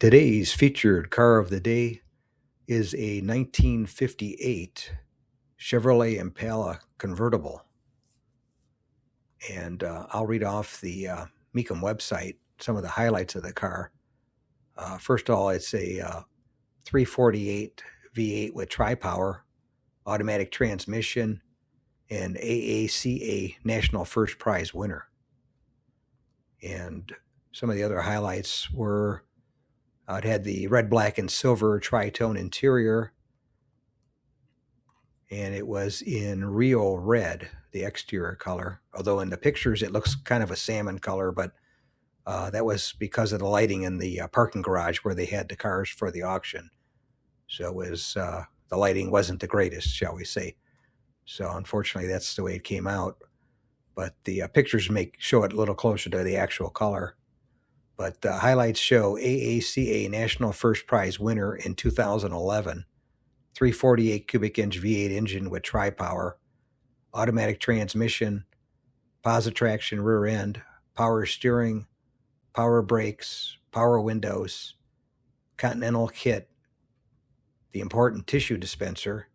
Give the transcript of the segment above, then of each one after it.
Today's featured car of the day is a 1958 Chevrolet Impala convertible. And I'll read off the Mecum website, some of the highlights of the car. First of all, it's a 348 V8 with tri-power, automatic transmission, and AACA National First Prize winner. And some of the other highlights were it had the red, black, and silver tri-tone interior, and it was in Rio red, the exterior color. Although in the pictures it looks kind of a salmon color, but that was because of the lighting in the parking garage where they had the cars for the auction. So it was the lighting wasn't the greatest, shall we say. So unfortunately, that's the way it came out. But the pictures show it a little closer to the actual color. But the highlights show AACA National First Prize winner in 2011, 348 cubic inch V8 engine with tri-power, automatic transmission, positive traction rear end, power steering, power brakes, power windows, Continental kit, the important tissue dispenser,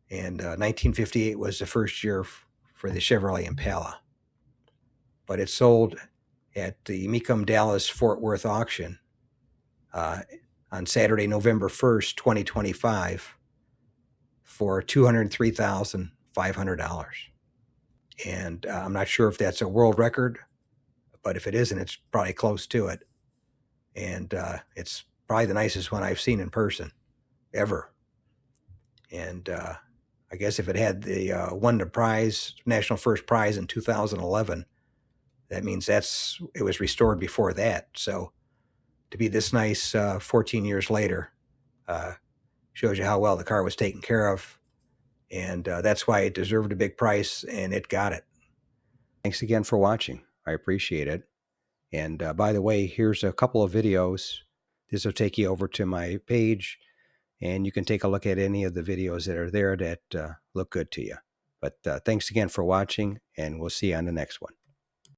and 1958 was the first year for the Chevrolet Impala. But it sold at the Mecum Dallas Fort Worth auction on Saturday, November 1st, 2025 for $203,500. And I'm not sure if that's a world record, but if it isn't, it's probably close to it. And it's probably the nicest one I've seen in person ever. And I guess if it had the won the prize, National First Prize in 2011, that means it was restored before that. So to be this nice 14 years later shows you how well the car was taken care of. And that's why it deserved a big price, and it got it. Thanks again for watching. I appreciate it. And by the way, here's a couple of videos. This will take you over to my page, and you can take a look at any of the videos that are there that look good to you. But thanks again for watching, and we'll see you on the next one.